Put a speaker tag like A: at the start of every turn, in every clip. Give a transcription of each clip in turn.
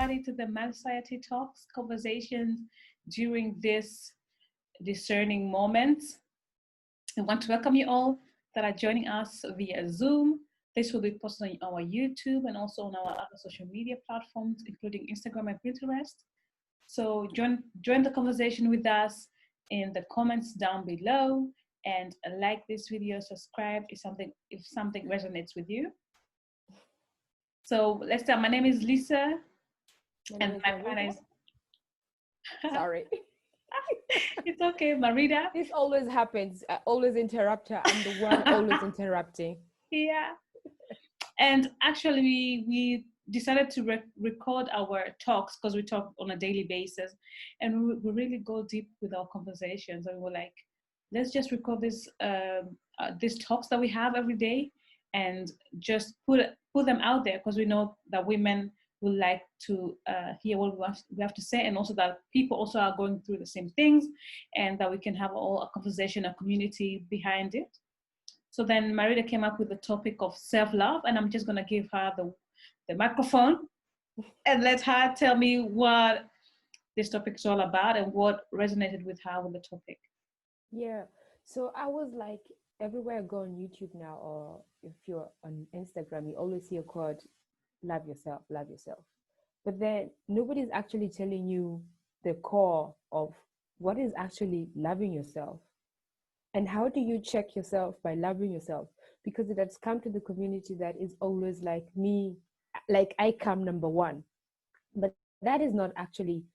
A: everybody to the Mad Society Talks conversations during this discerning moment. I want to welcome you all that are joining us via Zoom. This will be posted on our YouTube and also on our other social media platforms, including Instagram and Pinterest. So join the conversation with us in the comments down below, and like this video, subscribe if something resonates with you. So let's start. My name is Lisa, and my partner is.
B: Sorry.
A: It's okay, Marida.
B: This always happens. I always interrupt her. I'm the one always interrupting.
A: Yeah. And actually, we decided to record our talks because we talk on a daily basis, and we really go deep with our conversations. And we're like, let's just record these talks that we have every day, and just put them out there, because we know that women would like to hear what we have to say, and also that people also are going through the same things, and that we can have all a conversation, a community behind it. So then Marida came up with the topic of self-love, and I'm just going to give her the microphone and let her tell me what this topic is all about and what resonated with her with the topic.
B: Yeah. So I was like, everywhere I go on YouTube now, or if you're on Instagram, you always see a quote, love yourself, love yourself. But then nobody's actually telling you the core of what is actually loving yourself. And how do you check yourself by loving yourself? Because it has come to the community that is always like me, like I come number one. But that is not actually,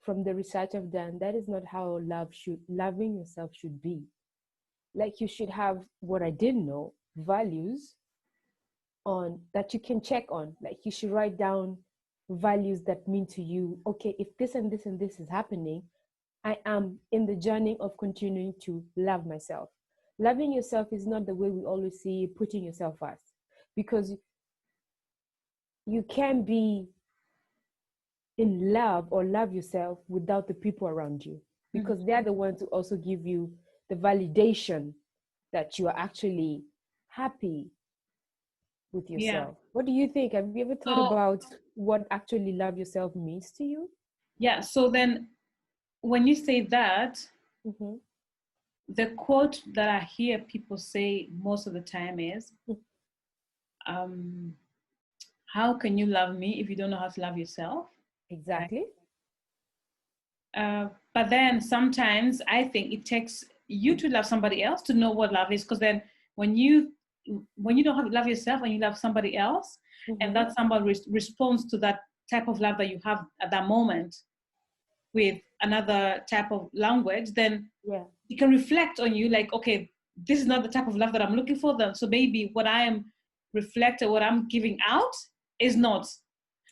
B: from the research I've done, that is not how loving yourself should be. Like you should have, what I didn't know, values on that you can check on. Like you should write down values that mean to you, okay, if this and this and this is happening, I am in the journey of continuing to love myself. Loving yourself is not the way we always see putting yourself first, because you can be in love or love yourself without the people around you, because they're the ones who also give you the validation that you are actually happy with yourself. Yeah. What do you think? Have you ever thought about what actually love yourself means to you?
A: Yeah, so then when you say that, the quote that I hear people say most of the time is, how can you love me if you don't know how to love yourself?
B: Exactly.
A: Right? But then sometimes I think it takes you to love somebody else to know what love is, because then when you know how to love yourself and you love somebody else, and that somebody responds to that type of love that you have at that moment with another type of language, then it can reflect on you like, okay, this is not the type of love that I'm looking for. Then so maybe what I am reflecting, what I'm giving out is not.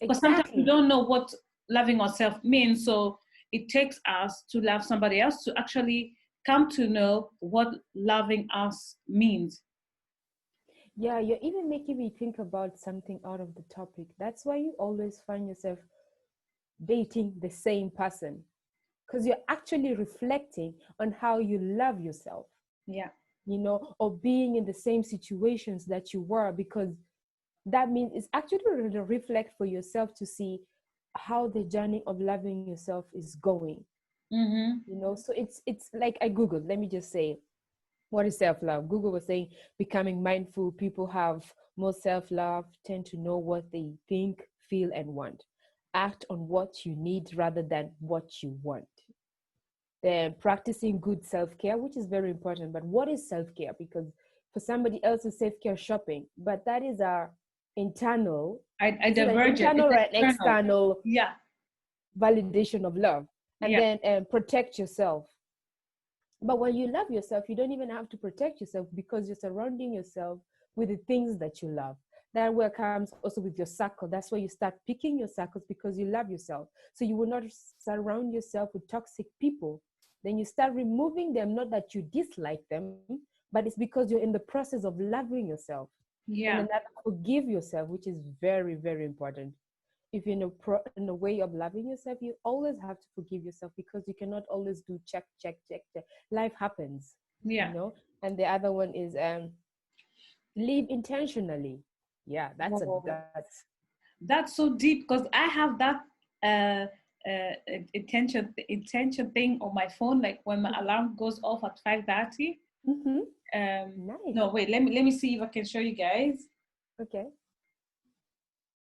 A: Because sometimes we don't know what loving ourselves means, so it takes us to love somebody else to actually come to know what loving us means.
B: Yeah, you're even making me think about something out of the topic. That's why you always find yourself dating the same person, because you're actually reflecting on how you love yourself.
A: Yeah.
B: You know, or being in the same situations that you were, because that means it's actually a reflect for yourself to see how the journey of loving yourself is going. You know, so it's like I Googled, let me just say, what is self-love? Google was saying becoming mindful. People have more self-love, tend to know what they think, feel, and want. Act on what you need rather than what you want. Then practicing good self-care, which is very important. But what is self-care? Because for somebody else, it's self-care shopping, but that is our internal, internal and external validation of love. And then protect yourself. But when you love yourself, you don't even have to protect yourself, because you're surrounding yourself with the things that you love. That where comes also with your circle. That's where you start picking your circles, because you love yourself. So you will not surround yourself with toxic people. Then you start removing them, not that you dislike them, but it's because you're in the process of loving yourself.
A: Yeah.
B: And then forgive yourself, which is very, very important. If you're in a way of loving yourself, you always have to forgive yourself, because you cannot always do check. Life happens, you know. And the other one is live intentionally. Yeah, that's
A: that's so deep, because I have that uh, intention thing on my phone, like when my alarm goes off at 5:30.
B: Mm-hmm.
A: No,
B: Nice.
A: wait, let me see if I can show you guys.
B: Okay.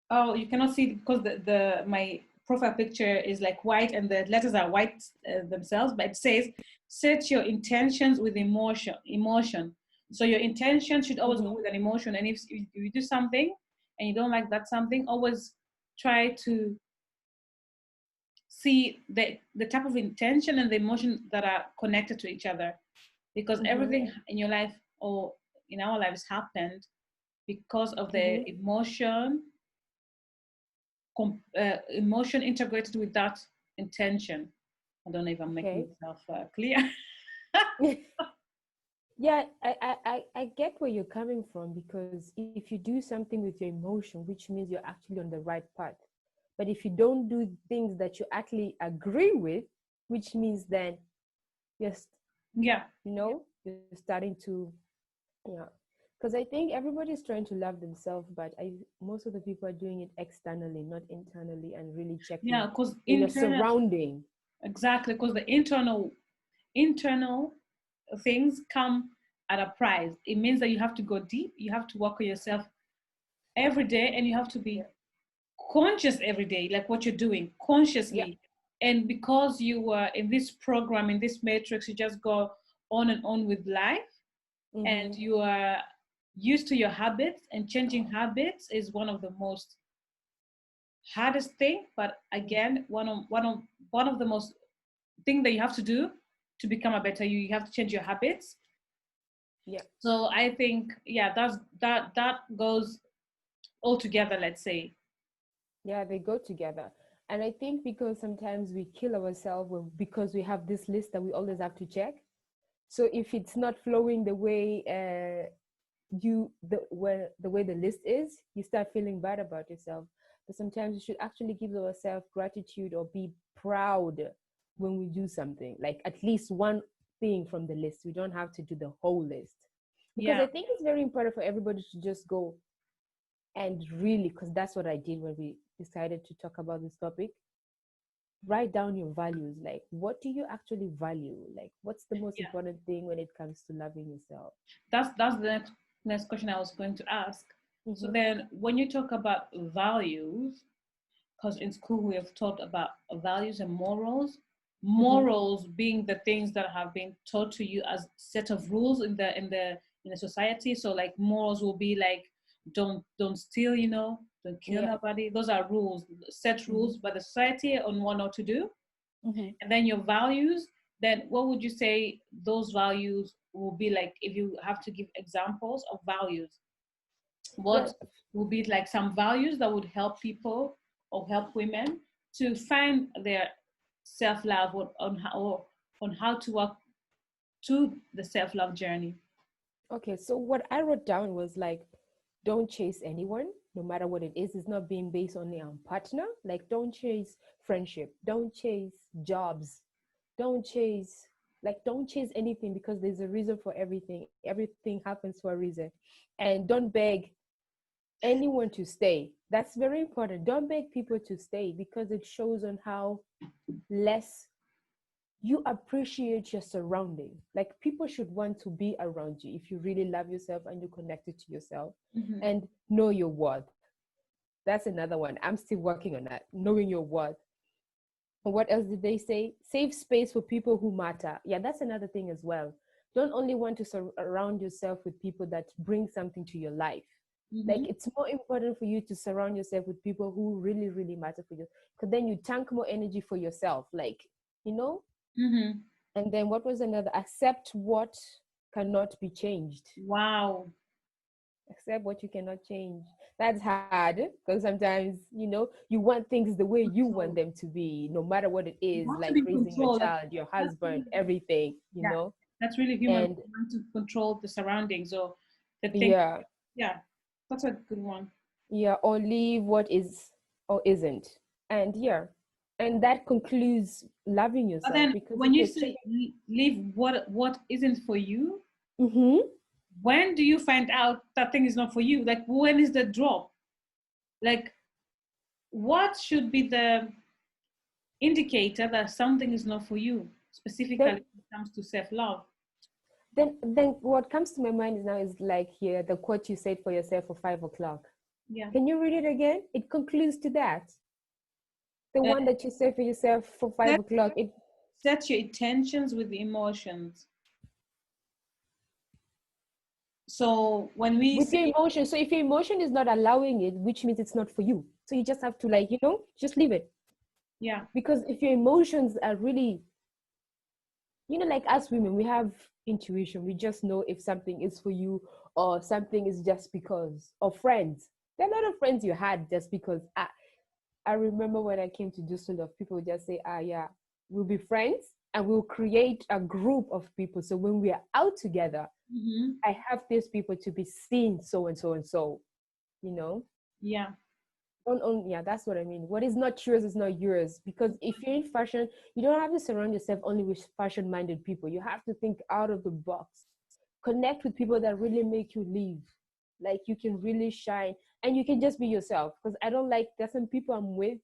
A: Oh, you cannot see it because the my profile picture is like white and the letters are white themselves, but it says set your intentions with emotion. So your intention should always go
B: Mm-hmm.
A: with an emotion. And if you do something and you don't like that something, always try to see the type of intention and the emotion that are connected to each other, because
B: Mm-hmm.
A: everything in your life or in our lives happened because of the
B: Mm-hmm.
A: emotion integrated with that intention. I don't know if I'm making
B: Okay.
A: myself clear.
B: Yeah, I get where you're coming from, because if you do something with your emotion, which means you're actually on the right path. But if you don't do things that you actually agree with, which means then you're,
A: Yeah,
B: you're starting to, yeah. Because I think everybody's trying to love themselves, but most of the people are doing it externally, not internally, and really checking
A: yeah, because
B: in your
A: internal,
B: surrounding.
A: exactly, because the internal things come at a price. It means that you have to go deep, you have to work on yourself every day, and you have to be
B: Yeah.
A: conscious every day, like what you're doing
B: Yeah.
A: consciously. And because you were in this program, in this matrix, you just go on and on with life,
B: Mm-hmm.
A: and you are used to your habits, and changing habits is one of the most hardest thing, but again one of the most thing that you have to do to become a better you have to change your habits.
B: Yeah.
A: So I think, yeah, that goes all together, let's say.
B: Yeah, they go together. And I think because sometimes we kill ourselves because we have this list that we always have to check. So if it's not flowing the way the way the list is, you start feeling bad about yourself. But sometimes we should actually give ourselves gratitude or be proud when we do something, like at least one thing from the list. We don't have to do the whole list. Because I
A: Yeah,
B: think it's very important for everybody to just go and really, because that's what I did when we decided to talk about this topic. Write down your values. Like, what do you actually value? Like, what's the most
A: yeah,
B: important thing when it comes to loving yourself?
A: that's the next question I was going to ask. So
B: Mm-hmm.
A: then when you talk about values, because in school we have taught about values and morals,
B: Mm-hmm.
A: morals being the things that have been taught to you as set of rules in the society. So like morals will be like don't steal, don't kill
B: Yeah.
A: nobody. Those are rules, set
B: Mm-hmm.
A: rules by the society on what not to do.
B: Mm-hmm.
A: And then your values, then what would you say those values will be like? If you have to give examples of values,
B: Yeah.
A: what would be like some values that would help people or help women to find their self-love, or on how to work to the self-love journey?
B: Okay. So what I wrote down was like, don't chase anyone, no matter what it is. It's not being based only on partner. Like, don't chase friendship. Don't chase jobs. Don't chase don't chase anything, because there's a reason for everything. Everything happens for a reason. And don't beg anyone to stay. That's very important. Don't beg people to stay, because it shows on how less you appreciate your surrounding. Like, people should want to be around you if you really love yourself and you're connected to yourself
A: Mm-hmm.
B: and know your worth. That's another one. I'm still working on that, knowing your worth. And what else did they say? Save space for people who matter. Yeah, that's another thing as well. Don't only want to surround yourself with people that bring something to your life. Like,
A: Mm-hmm.
B: it's more important for you to surround yourself with people who really, really matter for you. Because then you tank more energy for yourself. Like, you know?
A: Mm-hmm.
B: And then what was another? Accept what cannot be changed.
A: Wow.
B: Accept what you cannot change. That's hard, because sometimes, you want things the way you want
A: So
B: them to be, no matter what it
A: you
B: is,
A: want to
B: like
A: be in
B: raising your
A: control.
B: child, your
A: That's
B: husband,
A: really,
B: everything,
A: yeah, that's really human.
B: and
A: We want to control the surroundings or the thing.
B: yeah,
A: Yeah, that's a good one.
B: yeah, or leave what is or isn't. And yeah, and that concludes loving
A: But
B: yourself,
A: then
B: because
A: when
B: if
A: you
B: you're
A: say
B: checking.
A: leave what isn't for you,
B: Mm-hmm.
A: when do you find out that thing is not for you? Like when is the drop? Like what should be the indicator that something is not for you, specifically when it comes to self-love.
B: Then what comes to my mind is now is like here the quote you said for yourself for 5 o'clock.
A: Yeah.
B: Can you read it again? It concludes to that. The one that you say for yourself for 5 o'clock. It
A: sets your intentions with the emotions. So when we
B: with your emotion, so if your emotion is not allowing it, which means it's not for you. So you just have to like, just leave it.
A: Yeah.
B: Because if your emotions are really, like us women, we have intuition. We just know if something is for you or something is just because. Or friends. There are a lot of friends you had just because. I remember when I came to Düsseldorf, people would just say, yeah, we'll be friends and we'll create a group of people. So when we are out together, I have these people to be seen so and so and so,
A: Yeah.
B: Yeah, that's what I mean. What is not yours is not yours. Because if you're in fashion, you don't have to surround yourself only with fashion-minded people. You have to think out of the box. Connect with people that really make you live. Like you can really shine and you can just be yourself. Because I don't like, there's some people I'm with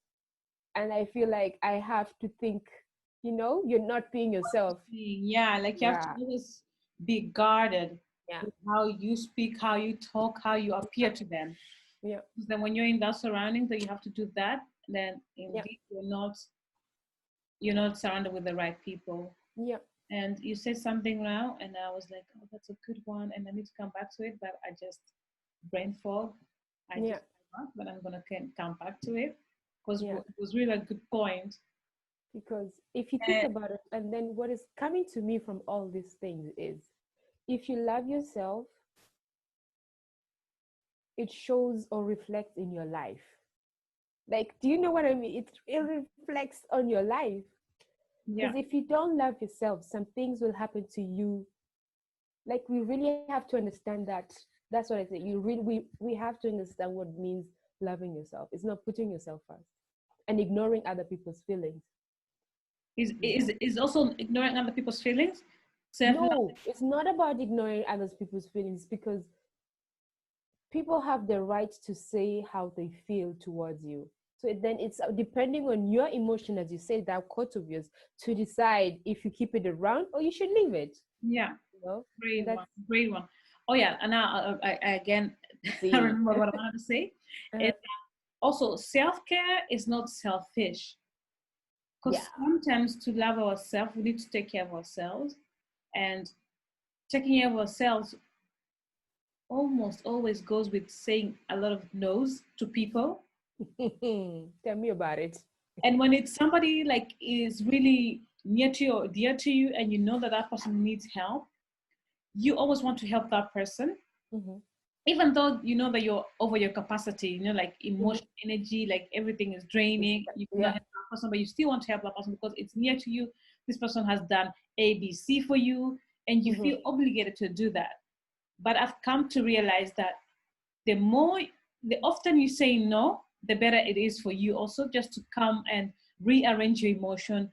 B: and I feel like I have to think, you're not being yourself.
A: Yeah, like you have to always be guarded.
B: Yeah.
A: With how you speak, how you talk, how you appear to them.
B: Yeah.
A: Because then when you're in that surroundings that you have to do that, then indeed you're not surrounded with the right people.
B: Yeah.
A: And you said something now, and I was like, oh, that's a good one, and I need to come back to it, but I just brain fog. Just but I'm gonna come back to it because it was really a good point.
B: Because if you think about it, and then what is coming to me from all these things is, if you love yourself, it shows or reflects in your life. Like, do you know what I mean? It reflects on your life. Because if you don't love yourself, some things will happen to you. Like, we really have to understand that. That's what I say. We have to understand what it means loving yourself. It's not putting yourself first and ignoring other people's feelings.
A: Is also ignoring other people's feelings?
B: No, it's not about ignoring other people's feelings, because people have the right to say how they feel towards you. So then it's depending on your emotion, as you say, that quote of yours, to decide if you keep it around or you should leave it.
A: Yeah. Great one. Oh yeah, and now I again I remember what I wanted to say. And also, self-care is not selfish. Because sometimes to love ourselves, we need to take care of ourselves, and taking care of ourselves almost always goes with saying a lot of no's to people.
B: Tell me about it.
A: And when it's somebody like is really near to you or dear to you, and you know that that person needs help, you always want to help that person. Even though you know that you're over your capacity, like emotion, energy, like everything is draining, you cannot help that person, but you still want to help that person because it's near to you. This person has done A, B, C for you, and you feel obligated to do that. But I've come to realize that the often you say no, the better it is for you also, just to come and rearrange your emotion,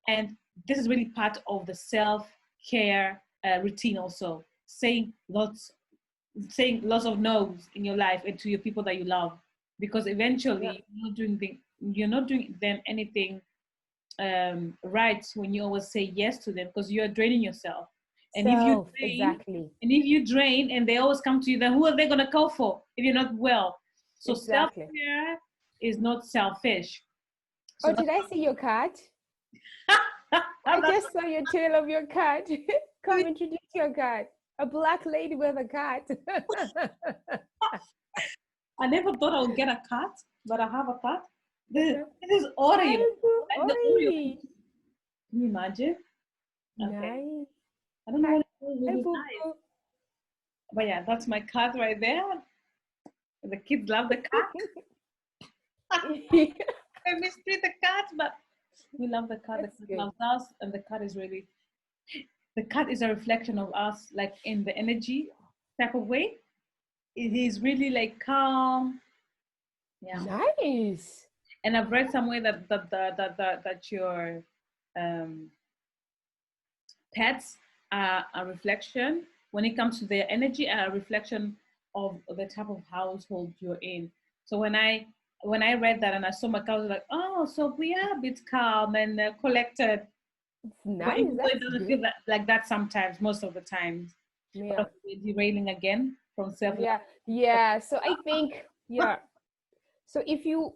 A: and this is really part of the self-care routine also, saying lots of no's in your life and to your people that you love, because eventually you're not doing them anything right when you always say yes to them, because you're draining yourself. And if you drain and they always come to you, then who are they going to call for if you're not well? So self-care is not selfish.
B: So did I see your cat? I just saw your tail of your cat. Come introduce your cat. A black lady with a cat.
A: I never thought I would get a cat, but I have a cat. This is Oreo. Like the Oreo. Can you imagine? Okay.
B: Nice.
A: I don't know what it is. But yeah, that's my cat right there. The kids love the cat. I mistreat the cat, but we love the cat. The cat loves us, and the cat is a reflection of us, like in the energy type of way. It is really like calm. Yeah.
B: Nice.
A: And I've read somewhere that your pets are a reflection, when it comes to their energy, are a reflection of the type of household you're in. So when I when I read that and I saw my car, I was like, oh, so we are a bit calm and collected.
B: It's
A: But
B: nice.
A: even though it
B: That's
A: doesn't
B: good.
A: feel like that sometimes, most of the times.
B: Yeah.
A: But we're derailing again from self-love.
B: Yeah. Yeah. So I think, yeah. So if you're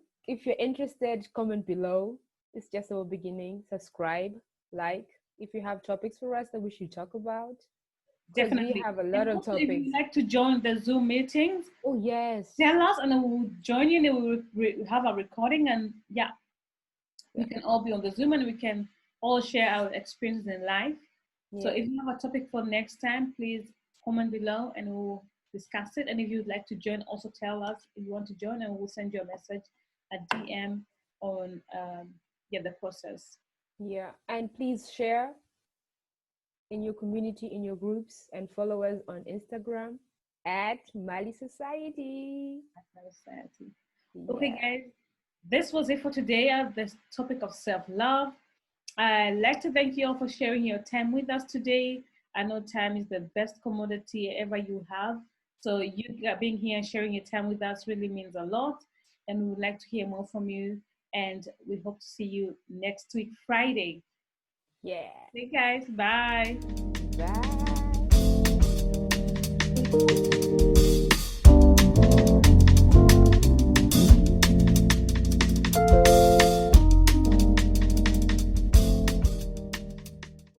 B: interested, comment below. It's just our beginning. Subscribe, like. If you have topics for us that we should talk about, because we
A: Definitely.
B: have a
A: And
B: lot of
A: also, if
B: topics.
A: you'd like to join the Zoom meetings,
B: Oh yes.
A: tell us and we'll join you and we'll have a recording. And yeah, we
B: Yeah.
A: can all be on the Zoom and we can all share our experiences in life. So
B: Yeah.
A: if you have a topic for next time, please comment below and we'll discuss it. And if you'd like to join, also tell us if you want to join and we'll send you a message, a DM on the process.
B: Yeah. And please share in your community, in your groups, and follow us on Instagram at Mali Society.
A: Society. Okay,
B: Yeah.
A: guys, this was it for today. This topic of self-love. I'd like to thank you all for sharing your time with us today. I know time is the best commodity ever you have. So you being here and sharing your time with us really means a lot. And we would like to hear more from you. And we hope to see you next week, Friday.
B: Yeah.
A: Hey guys, bye.
B: Bye.